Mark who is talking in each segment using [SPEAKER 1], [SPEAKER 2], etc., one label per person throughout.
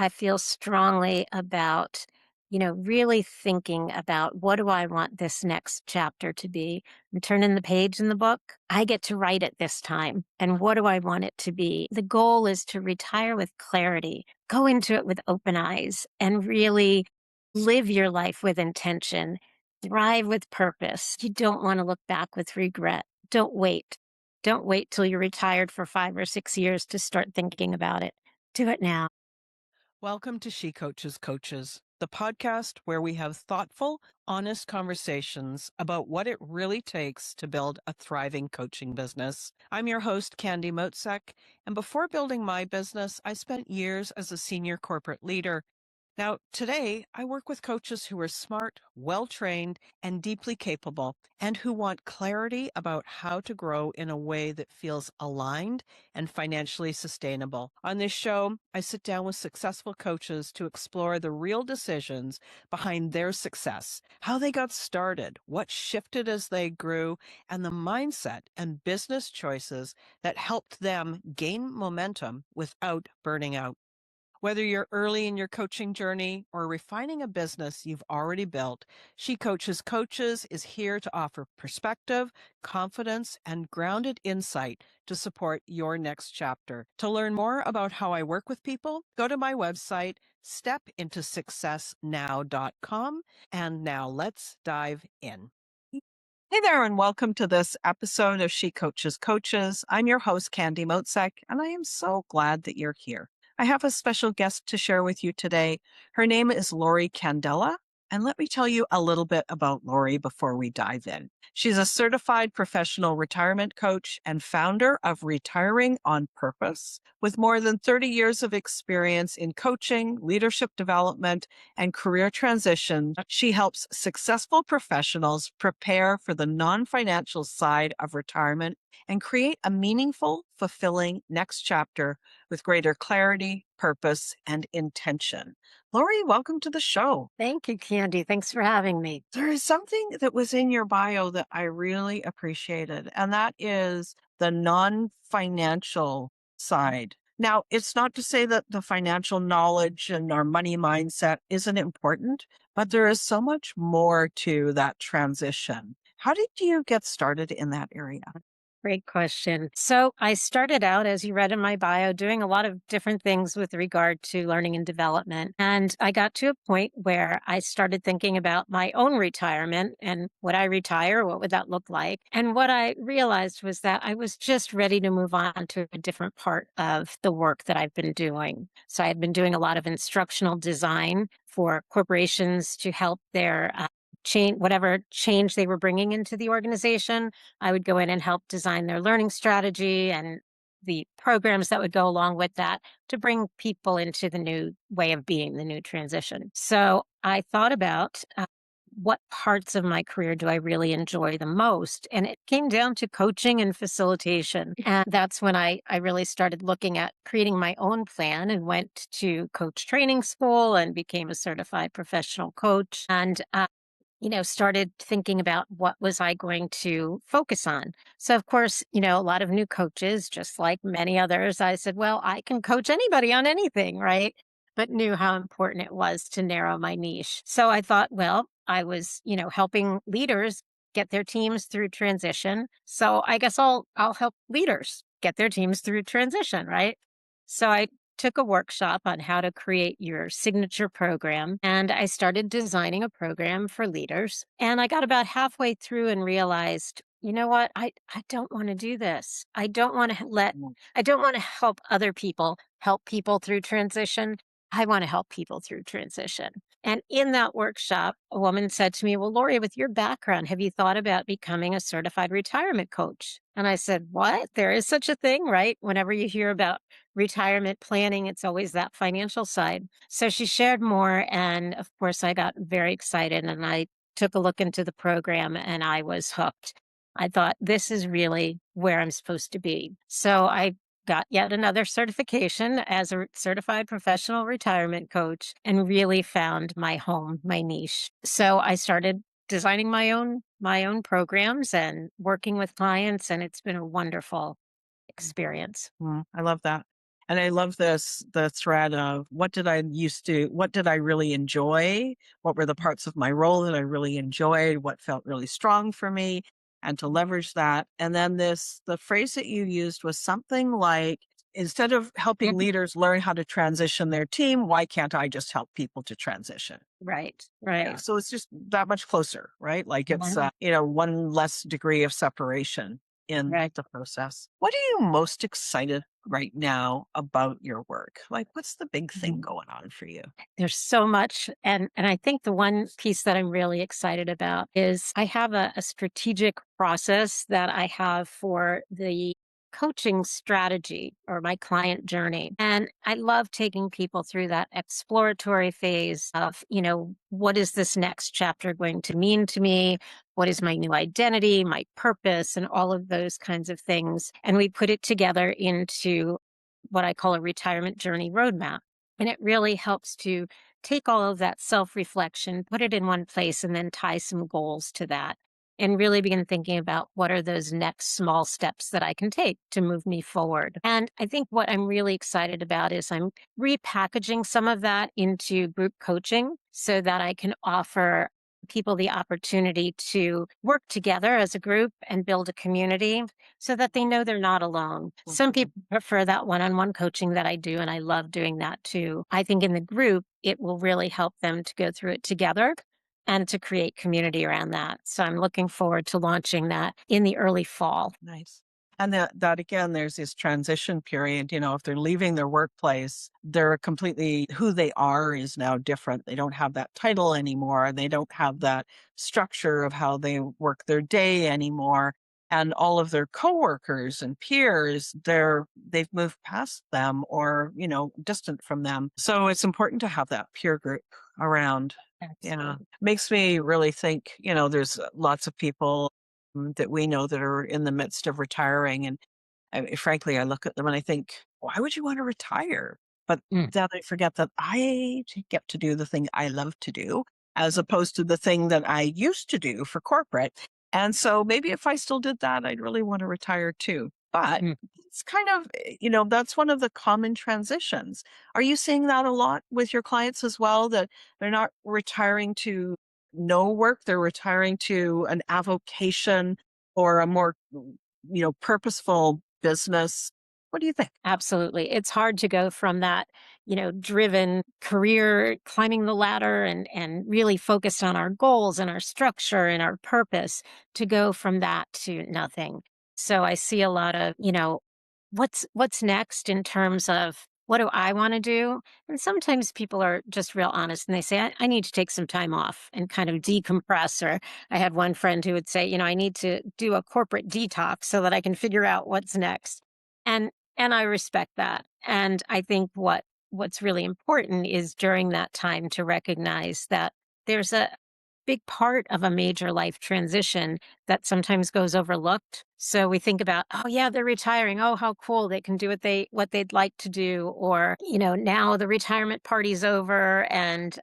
[SPEAKER 1] I feel strongly about, really thinking about what do I want this next chapter to be? I'm turning the page in the book. I get to write it this time. And what do I want it to be? The goal is to retire with clarity, go into it with open eyes, and really live your life with intention, thrive with purpose. You don't want to look back with regret. Don't wait. Don't wait till you're retired for 5 or 6 years to start thinking about it. Do it now.
[SPEAKER 2] Welcome to She Coaches Coaches, the podcast where we have thoughtful, honest conversations about what it really takes to build a thriving coaching business. I'm your host, Candy Motzek, and before building my business, I spent years as a senior corporate leader. Now, today, I work with coaches who are smart, well trained, and deeply capable, and who want clarity about how to grow in a way that feels aligned and financially sustainable. On this show, I sit down with successful coaches to explore the real decisions behind their success, how they got started, what shifted as they grew, and the mindset and business choices that helped them gain momentum without burning out. Whether you're early in your coaching journey or refining a business you've already built, She Coaches Coaches is here to offer perspective, confidence, and grounded insight to support your next chapter. To learn more about how I work with people, go to my website, stepintosuccessnow.com. And now let's dive in. Hey there, and welcome to this episode of She Coaches Coaches. I'm your host, Candy Motzek, and I am so glad that you're here. I have a special guest to share with you today. Her name is Lori Candela. And let me tell you a little bit about Lori before we dive in. She's a certified professional retirement coach and founder of Retiring on Purpose. With more than 30 years of experience in coaching, leadership development, and career transition, she helps successful professionals prepare for the non-financial side of retirement and create a meaningful, fulfilling next chapter with greater clarity, purpose, and intention. Lori, welcome to the show.
[SPEAKER 1] Thank you, Candy. Thanks for having me.
[SPEAKER 2] There is something that was in your bio that I really appreciated, and that is the non-financial side. Now, it's not to say that the financial knowledge and our money mindset isn't important, but there is so much more to that transition. How did you get started in that area?
[SPEAKER 1] Great question. So I started out, as you read in my bio, doing a lot of different things with regard to learning and development. And I got to a point where I started thinking about my own retirement and would I retire? What would that look like? And what I realized was that I was just ready to move on to a different part of the work that I've been doing. So I had been doing a lot of instructional design for corporations to help their change, whatever change they were bringing into the organization. I would go in and help design their learning strategy and the programs that would go along with that to bring people into the new way of being, the new transition. So I thought about what parts of my career do I really enjoy the most? And it came down to coaching and facilitation. And that's when I really started looking at creating my own plan and went to coach training school and became a certified professional coach. And started thinking about what was I going to focus on. So, of course, a lot of new coaches, just like many others, I said, well, I can coach anybody on anything, right? But knew how important it was to narrow my niche. So I thought, well, I was, helping leaders get their teams through transition. So I guess I'll help leaders get their teams through transition, right? So I took a workshop on how to create your signature program, and I started designing a program for leaders. And I got about halfway through and realized, you know what? I don't want to do this. I don't want to help other people help people through transition. I want to help people through transition. And in that workshop, a woman said to me, well, Lori, with your background, have you thought about becoming a certified retirement coach? And I said, what? There is such a thing, right? Whenever you hear about retirement planning, it's always that financial side. So she shared more. And of course, I got very excited and I took a look into the program and I was hooked. I thought, this is really where I'm supposed to be. So I got yet another certification as a certified professional retirement coach and really found my home, my niche. So I started designing my own programs and working with clients, and it's been a wonderful experience.
[SPEAKER 2] I love that. And I love the thread of what did I really enjoy? What were the parts of my role that I really enjoyed? What felt really strong for me? And to leverage that. And then the phrase that you used was something like, instead of helping
[SPEAKER 1] Mhm.
[SPEAKER 2] leaders learn how to transition their team, why can't I just help people to transition?
[SPEAKER 1] Right,
[SPEAKER 2] Yeah.
[SPEAKER 1] right.
[SPEAKER 2] So it's just that much closer, right? Like it's,
[SPEAKER 1] Mhm.
[SPEAKER 2] one less degree of separation in
[SPEAKER 1] Right.
[SPEAKER 2] the process. What are you most excited right now about your work? Like, what's the big thing
[SPEAKER 1] Mhm.
[SPEAKER 2] going on for you?
[SPEAKER 1] There's so much, and I think the one piece that I'm really excited about is I have a strategic process that I have for the coaching strategy or my client journey. And I love taking people through that exploratory phase of, what is this next chapter going to mean to me? What is my new identity, my purpose, and all of those kinds of things. And we put it together into what I call a retirement journey roadmap. And it really helps to take all of that self reflection, put it in one place, and then tie some goals to that. And really begin thinking about what are those next small steps that I can take to move me forward. And I think what I'm really excited about is I'm repackaging some of that into group coaching so that I can offer people the opportunity to work together as a group and build a community so that they know they're not alone. Some
[SPEAKER 2] Mhm.
[SPEAKER 1] people prefer that one on one coaching that I do, and I love doing that too. I think in the group, it will really help them to go through it together and to create community around that. So I'm looking forward to launching that in the early fall.
[SPEAKER 2] Nice. And that again, there's this transition period, if they're leaving their workplace, they're completely who they are is now different. They don't have that title anymore. They don't have that structure of how they work their day anymore. And all of their coworkers and peers, they've moved past them or, distant from them. So it's important to have that peer group around. Yeah.
[SPEAKER 1] Absolutely.
[SPEAKER 2] Makes me really think, there's lots of people that we know that are in the midst of retiring. And frankly, I look at them and I think, why would you want to retire? But
[SPEAKER 1] Mm.
[SPEAKER 2] then I forget that get to do the thing I love to do as opposed to the thing that I used to do for corporate. And so maybe if I still did that, I'd really want to retire too. But
[SPEAKER 1] Mm.
[SPEAKER 2] it's kind of, that's one of the common transitions. Are you seeing that a lot with your clients as well? That they're not retiring to no work, they're retiring to an avocation or a more, purposeful business. What do you think?
[SPEAKER 1] Absolutely. It's hard to go from that, driven career, climbing the ladder and really focused on our goals and our structure and our purpose to go from that to nothing. So I see a lot of, what's next in terms of what do I want to do? And sometimes people are just real honest and they say, I need to take some time off and kind of decompress. Or I had one friend who would say, I need to do a corporate detox so that I can figure out what's next. And and I respect that. And I think what's really important is during that time to recognize that there's a big part of a major life transition that sometimes goes overlooked. So we think about, oh yeah, they're retiring. Oh, how cool. They can do what they'd like to do. Or, now the retirement party's over and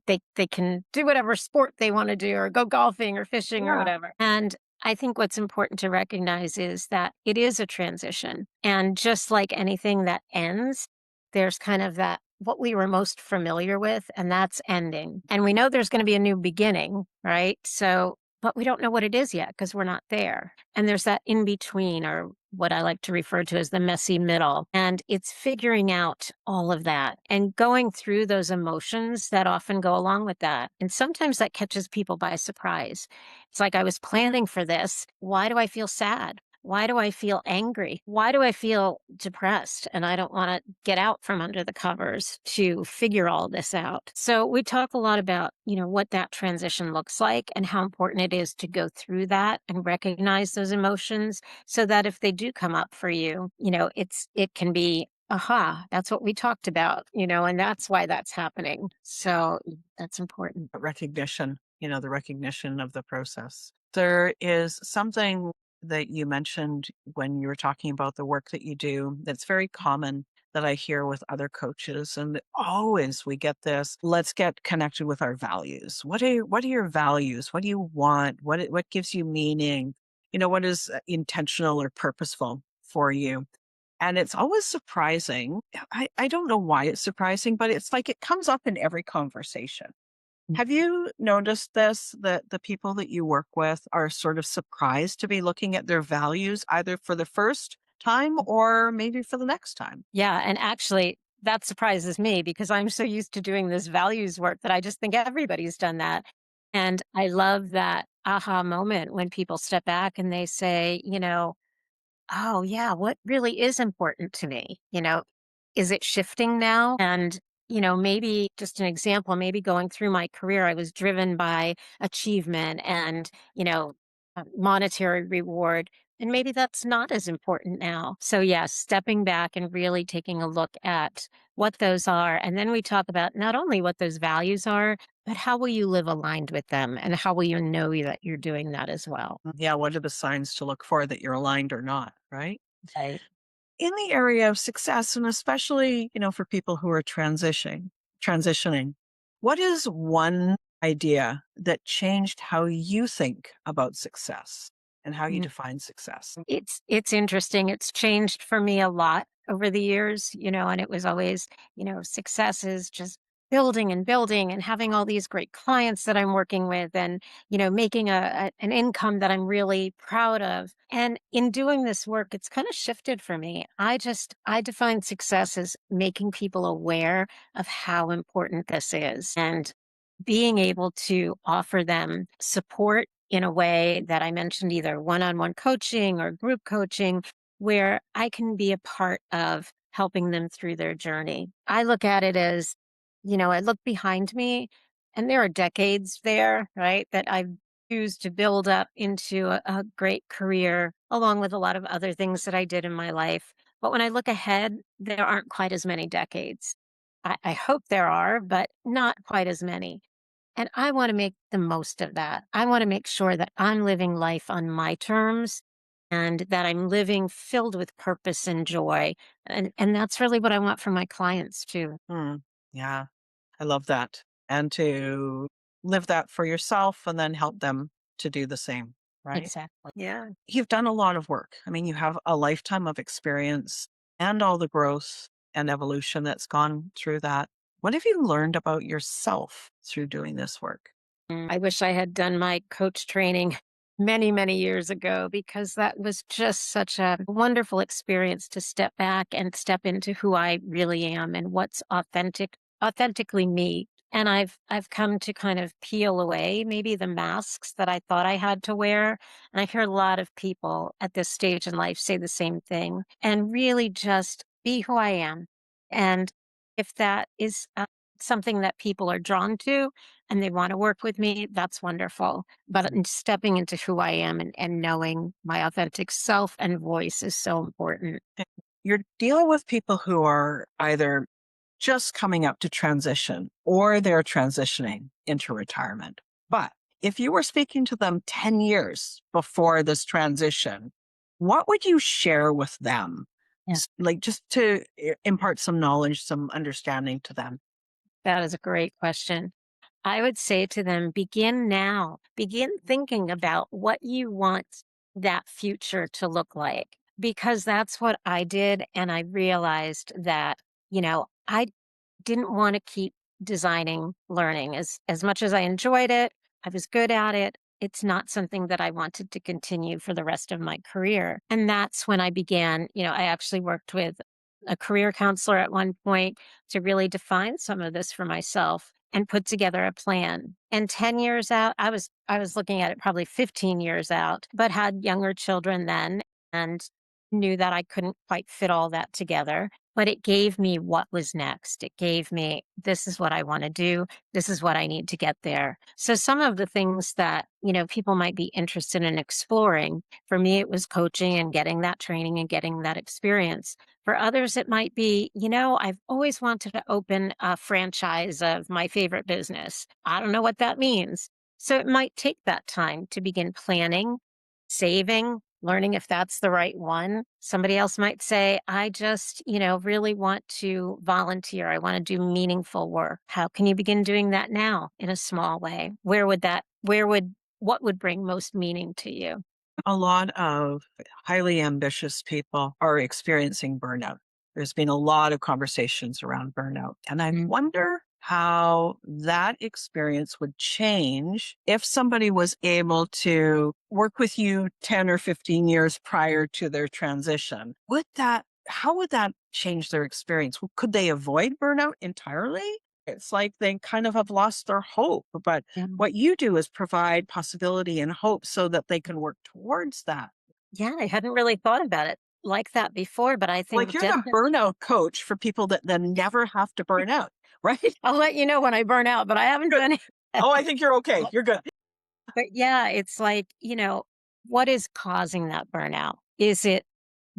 [SPEAKER 1] they can do whatever sport they want to do or go golfing or fishing or
[SPEAKER 2] Yeah.
[SPEAKER 1] whatever. And I think what's important to recognize is that it is a transition. And just like anything that ends, there's kind of that what we were most familiar with, and that's ending. And we know there's going to be a new beginning, right? So, but we don't know what it is yet because we're not there. And there's that in between, or what I like to refer to as the messy middle. And it's figuring out all of that and going through those emotions that often go along with that. And sometimes that catches people by surprise. It's like I was planning for this. Why do I feel sad? Why do I feel angry? Why do I feel depressed? And I don't want to get out from under the covers to figure all this out. So we talk a lot about, what that transition looks like and how important it is to go through that and recognize those emotions so that if they do come up for you, it can be aha, that's what we talked about, and that's why that's happening. So that's important.
[SPEAKER 2] Recognition, the recognition of the process. There is something that you mentioned when you were talking about the work that you do that's very common that I hear with other coaches. And always we get this, let's get connected with our values. What are your values? What do you want? What gives you meaning? What is intentional or purposeful for you? And it's always surprising. I don't know why it's surprising, but it's like it comes up in every conversation. Have you noticed this, that the people that you work with are sort of surprised to be looking at their values either for the first time or maybe for the next time?
[SPEAKER 1] Yeah, and actually, that surprises me because I'm so used to doing this values work that I just think everybody's done that. And I love that aha moment when people step back and they say, oh, yeah, what really is important to me? Is it shifting now? And, maybe just an example, maybe going through my career, I was driven by achievement and, monetary reward. And maybe that's not as important now. So, yes, stepping back and really taking a look at what those are. And then we talk about not only what those values are, but how will you live aligned with them and how will you know that you're doing that as well?
[SPEAKER 2] Yeah, what are the signs to look for that you're aligned or not, right?
[SPEAKER 1] Right.
[SPEAKER 2] In the area of success, and especially, for people who are transitioning, what is one idea that changed how you think about success and how you define success?
[SPEAKER 1] It's interesting. It's changed for me a lot over the years, and it was always, success is just building and building and having all these great clients that I'm working with and, making an income that I'm really proud of. And in doing this work, it's kind of shifted for me. I define success as making people aware of how important this is and being able to offer them support in a way that I mentioned, either one-on-one coaching or group coaching, where I can be a part of helping them through their journey. I look at it as, I look behind me and there are decades there, right, that I've used to build up into a great career, along with a lot of other things that I did in my life. But when I look ahead, there aren't quite as many decades. I hope there are, but not quite as many. And I want to make the most of that. I want to make sure that I'm living life on my terms and that I'm living filled with purpose and joy. And that's really what I want from my clients too.
[SPEAKER 2] Hmm. Yeah, I love that. And to live that for yourself and then help them to do the same, right?
[SPEAKER 1] Exactly.
[SPEAKER 2] Yeah. You've done a lot of work. I mean, you have a lifetime of experience and all the growth and evolution that's gone through that. What have you learned about yourself through doing this work?
[SPEAKER 1] I wish I had done my coach training many, many years ago because that was just such a wonderful experience to step back and step into who I really am and what's authentically me. And I've come to kind of peel away maybe the masks that I thought I had to wear. And I hear a lot of people at this stage in life say the same thing and really just be who I am. And if that is something that people are drawn to, and they want to work with me, that's wonderful. But in stepping into who I am and knowing my authentic self and voice is so important.
[SPEAKER 2] You're dealing with people who are either just coming up to transition or they're transitioning into retirement. But if you were speaking to them 10 years before this transition, what would you share with them?
[SPEAKER 1] Yeah.
[SPEAKER 2] Like just to impart some knowledge, some understanding to them.
[SPEAKER 1] That is a great question. I would say to them, begin now. Begin thinking about what you want that future to look like, because that's what I did. And I realized that, I didn't want to keep designing learning as much as I enjoyed it. I was good at it. It's not something that I wanted to continue for the rest of my career. And that's when I began, I actually worked with a career counselor at one point to really define some of this for myself and put together a plan. And 10 years out, I was looking at it probably 15 years out, but had younger children then and knew that I couldn't quite fit all that together. But it gave me what was next. It gave me, this is what I want to do. This is what I need to get there. So some of the things that, people might be interested in exploring, for me, it was coaching and getting that training and getting that experience. For others, it might be, I've always wanted to open a franchise of my favorite business. I don't know what that means. So it might take that time to begin planning, saving, learning if that's the right one. Somebody else might say, I just, really want to volunteer. I want to do meaningful work. How can you begin doing that now in a small way? What would bring most meaning to you?
[SPEAKER 2] A lot of highly ambitious people are experiencing burnout. There's been a lot of conversations around burnout. And I
[SPEAKER 1] Mm.
[SPEAKER 2] wonder how that experience would change if somebody was able to work with you 10 or 15 years prior to their transition. How would that change their experience? Could they avoid burnout entirely? It's like they kind of have lost their hope, but
[SPEAKER 1] Yeah.
[SPEAKER 2] what you do is provide possibility and hope so that they can work towards that.
[SPEAKER 1] Yeah, I hadn't really thought about it like that before, but I
[SPEAKER 2] Like
[SPEAKER 1] think
[SPEAKER 2] you're the
[SPEAKER 1] definitely
[SPEAKER 2] burnout coach for people that then never have to burn out, right?
[SPEAKER 1] I'll let you know when I burn out, but I haven't
[SPEAKER 2] Good.
[SPEAKER 1] done it.
[SPEAKER 2] Oh, I think you're okay. You're good.
[SPEAKER 1] But yeah, it's like, what is causing that burnout? Is it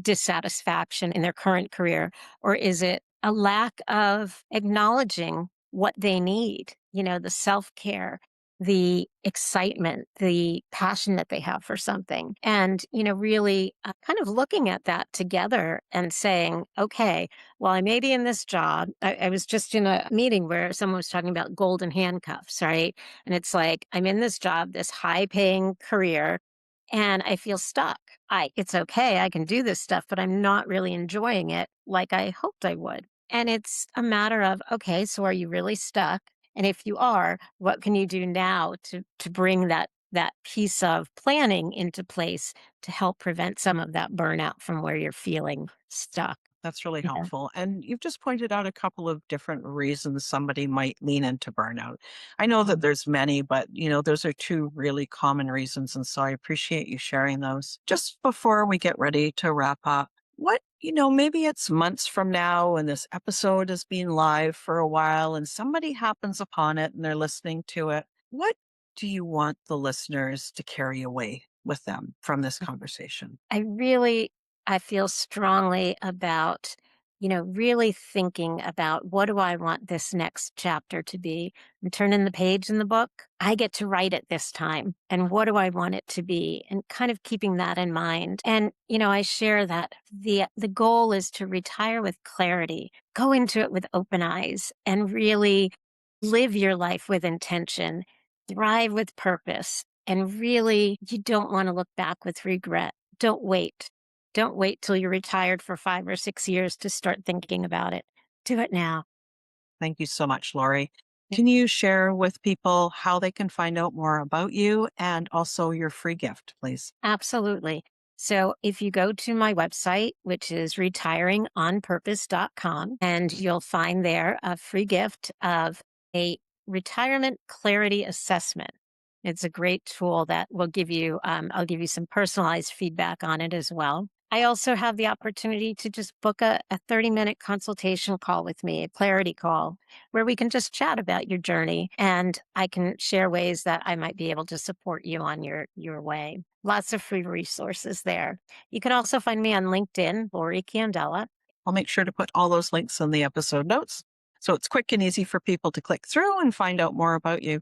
[SPEAKER 1] dissatisfaction in their current career? Or is it a lack of acknowledging what they need? The self care, the excitement, the passion that they have for something. And, really kind of looking at that together and saying, okay, well, I may be in this job. I was just in a meeting where someone was talking about golden handcuffs, right? And it's like, I'm in this job, this high paying career, and I feel stuck. It's okay, I can do this stuff, but I'm not really enjoying it like I hoped I would. And it's a matter of, okay, so are you really stuck? And if you are, what can you do now to bring that piece of planning into place to help prevent some of that burnout from where you're feeling stuck?
[SPEAKER 2] That's really
[SPEAKER 1] Yeah.
[SPEAKER 2] helpful. And you've just pointed out a couple of different reasons somebody might lean into burnout. I know that
[SPEAKER 1] Mm.
[SPEAKER 2] there's many, but those are two really common reasons. And so I appreciate you sharing those. Just before we get ready to wrap up, maybe it's months from now and this episode has been live for a while and somebody happens upon it and they're listening to it. What do you want the listeners to carry away with them from this conversation?
[SPEAKER 1] I really I feel strongly about, really thinking about what do I want this next chapter to be. I'm turning the page in the book. I get to write it this time. And what do I want it to be? And kind of keeping that in mind. And, I share that the goal is to retire with clarity, go into it with open eyes and really live your life with intention, thrive with purpose. And really, you don't want to look back with regret. Don't wait. Don't wait till you're retired for 5 or 6 years to start thinking about it. Do it now.
[SPEAKER 2] Thank you so much, Lori.
[SPEAKER 1] Yeah.
[SPEAKER 2] Can you share with people how they can find out more about you and also your free gift, please?
[SPEAKER 1] Absolutely. So if you go to my website, which is retiringonpurpose.com, and you'll find there a free gift of a retirement clarity assessment. It's a great tool that will give you, I'll give you some personalized feedback on it as well. I also have the opportunity to just book a 30-minute consultation call with me, a clarity call, where we can just chat about your journey and I can share ways that I might be able to support you on your way. Lots of free resources there. You can also find me on LinkedIn, Lori Candela.
[SPEAKER 2] I'll make sure to put all those links in the episode notes so it's quick and easy for people to click through and find out more about you.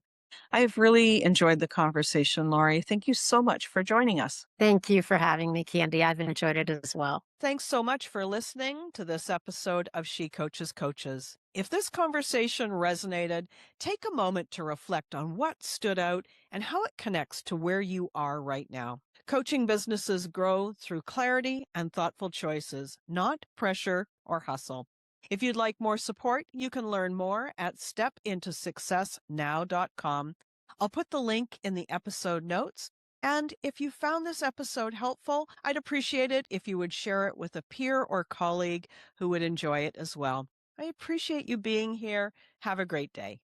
[SPEAKER 2] I've really enjoyed the conversation, Lori. Thank you so much for joining us.
[SPEAKER 1] Thank you for having me, Candy. I've enjoyed it as well.
[SPEAKER 2] Thanks so much for listening to this episode of She Coaches Coaches. If this conversation resonated, take a moment to reflect on what stood out and how it connects to where you are right now. Coaching businesses grow through clarity and thoughtful choices, not pressure or hustle. If you'd like more support, you can learn more at stepintosuccessnow.com. I'll put the link in the episode notes. And if you found this episode helpful, I'd appreciate it if you would share it with a peer or colleague who would enjoy it as well. I appreciate you being here. Have a great day.